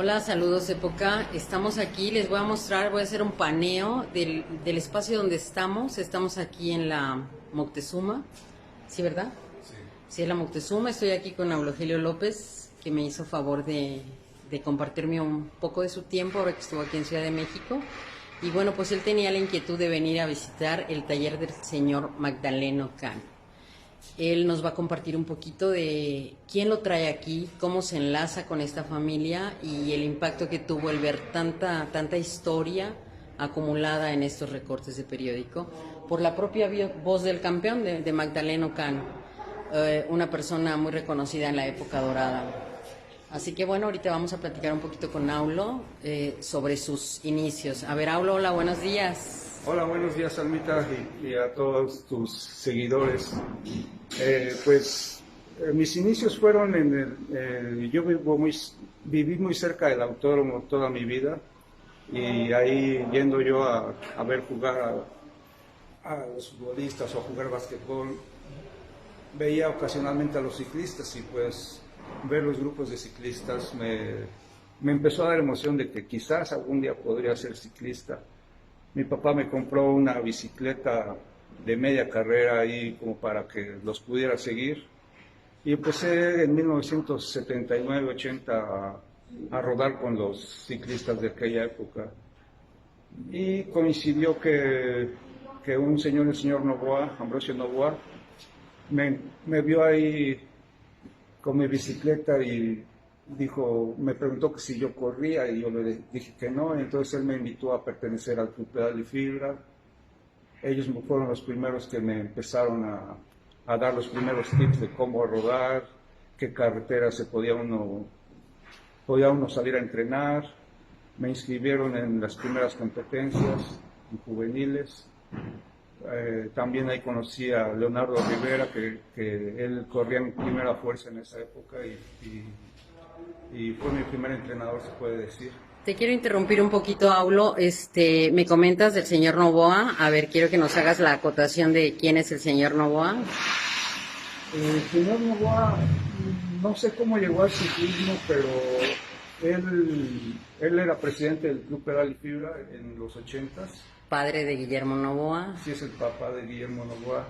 Hola, saludos época. Estamos aquí, les voy a mostrar, voy a hacer un paneo del espacio donde estamos. Estamos aquí en la Moctezuma, ¿sí, verdad? Sí, es la Moctezuma. Estoy aquí con Aulogelio López, que me hizo favor de compartirme un poco de su tiempo ahora que estuvo aquí en Ciudad de México. Y bueno, pues él tenía la inquietud de venir a visitar el taller del señor Magdaleno Cano. Él nos va a compartir un poquito de quién lo trae aquí, cómo se enlaza con esta familia y el impacto que tuvo el ver tanta historia acumulada en estos recortes de periódico por la propia voz del campeón de Magdaleno Cano, una persona muy reconocida en la época dorada. Así que bueno, ahorita vamos a platicar un poquito con Aulo sobre sus inicios. A ver, Aulo, hola, buenos días. Hola, buenos días, Almita, y a todos tus seguidores. Mis inicios fueron yo viví muy cerca del autódromo toda mi vida, y ahí yendo yo a ver jugar a los futbolistas o a jugar básquetbol, veía ocasionalmente a los ciclistas, y pues ver los grupos de ciclistas me empezó a dar emoción de que quizás algún día podría ser ciclista. Mi papá me compró una bicicleta de media carrera ahí como para que los pudiera seguir, y empecé en 1979-80 a rodar con los ciclistas de aquella época, y coincidió que un señor, el señor Novoa, Ambrosio Novoa, me vio ahí con mi bicicleta y me preguntó que si yo corría, y yo le dije que no. Entonces él me invitó a pertenecer al Club Pedal y Fibra. Ellos fueron los primeros que me empezaron a dar los primeros tips de cómo rodar, qué carretera podía uno salir a entrenar. Me inscribieron en las primeras competencias en juveniles. También ahí conocí a Leonardo Rivera, que él corría en primera fuerza en esa época, y fue mi primer entrenador, se puede decir. Te quiero interrumpir un poquito, Aulo. Me comentas del señor Novoa. A ver, quiero que nos hagas la acotación de quién es el señor Novoa. El señor Novoa, no sé cómo llegó al ciclismo, pero él era presidente del Club Pedal y Fibra en los 80s. Padre de Guillermo Novoa. Sí, es el papá de Guillermo Novoa.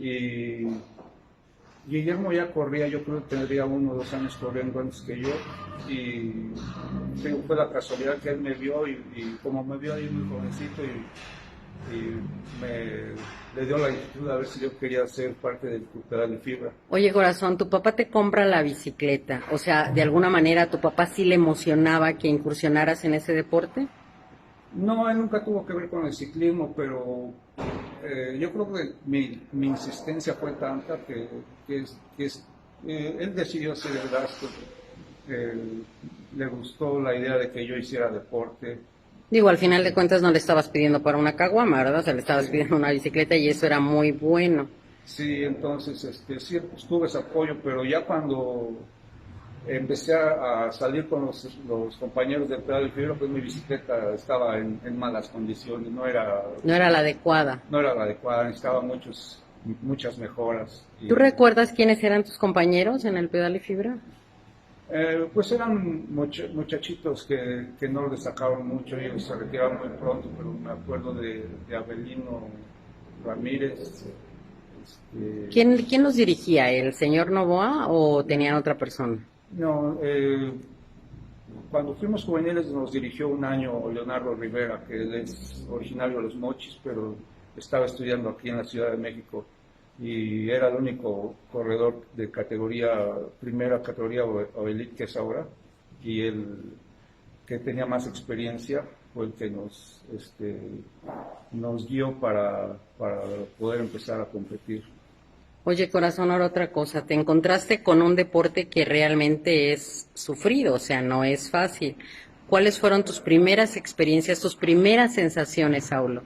Y Guillermo ya corría, yo creo que tendría 1 o 2 años corriendo antes que yo, y fue la casualidad que él me vio, y como me vio ahí muy jovencito, y le dio la inquietud a ver si yo quería ser parte del Club Pedal de Fibra. Oye, corazón, tu papá te compra la bicicleta. O sea, de alguna manera, ¿a tu papá sí le emocionaba que incursionaras en ese deporte? No, él nunca tuvo que ver con el ciclismo, pero yo creo que mi insistencia fue tanta que él decidió hacer el gasto. Le gustó la idea de que yo hiciera deporte. Digo, al final de cuentas no le estabas pidiendo para una caguama, ¿verdad? O sea, le estabas Sí. pidiendo una bicicleta y eso era muy bueno. Sí, entonces sí, pues, tuve ese apoyo, pero ya cuando empecé a salir con los compañeros de pedal y fibra, pues mi bicicleta estaba en malas condiciones, No era la adecuada. no era la adecuada, necesitaba muchas mejoras. ¿Tú recuerdas quiénes eran tus compañeros en el pedal y fibra? Pues eran muchachitos que no destacaban mucho, ellos se retiraron muy pronto, pero me acuerdo de Abelino Ramírez. ¿Quién los dirigía? ¿El señor Novoa o tenían otra persona? No, cuando fuimos juveniles nos dirigió un año Leonardo Rivera, que él es originario de Los Mochis, pero estaba estudiando aquí en la Ciudad de México, y era el único corredor de primera categoría o elite que es ahora, y el que tenía más experiencia fue el que nos guió para poder empezar a competir. Oye, corazón, ahora otra cosa. Te encontraste con un deporte que realmente es sufrido, o sea, no es fácil. ¿Cuáles fueron tus primeras experiencias, tus primeras sensaciones, Saulo?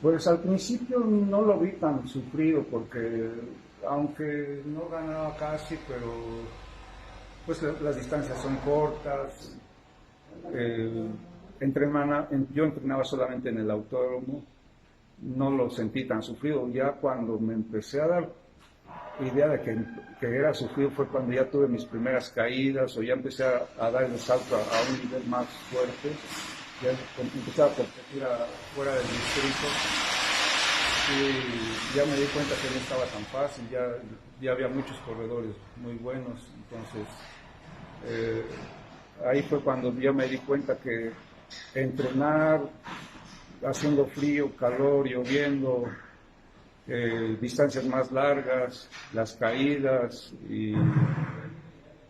Pues al principio no lo vi tan sufrido, porque aunque no ganaba casi, pero pues las distancias son cortas. Yo entrenaba solamente en el autódromo, no lo sentí tan sufrido. Ya cuando me empecé a dar idea de que era sufrido fue cuando ya tuve mis primeras caídas o ya empecé a dar el salto a un nivel más fuerte. Ya empecé a competir fuera del distrito y ya me di cuenta que no estaba tan fácil, ya había muchos corredores muy buenos, entonces ahí fue cuando ya me di cuenta que entrenar haciendo frío, calor, lloviendo, distancias más largas, las caídas y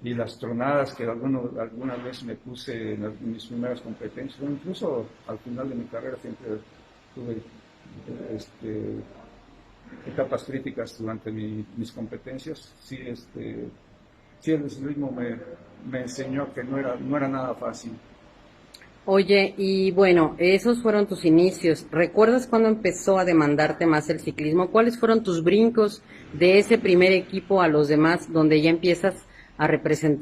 las tronadas que algunas veces me puse en mis primeras competencias, incluso al final de mi carrera siempre tuve etapas críticas durante mis competencias. Sí, sí, el ciclismo me enseñó que no era nada fácil. Oye, y bueno, esos fueron tus inicios. ¿Recuerdas cuándo empezó a demandarte más el ciclismo? ¿Cuáles fueron tus brincos de ese primer equipo a los demás, donde ya empiezas a representar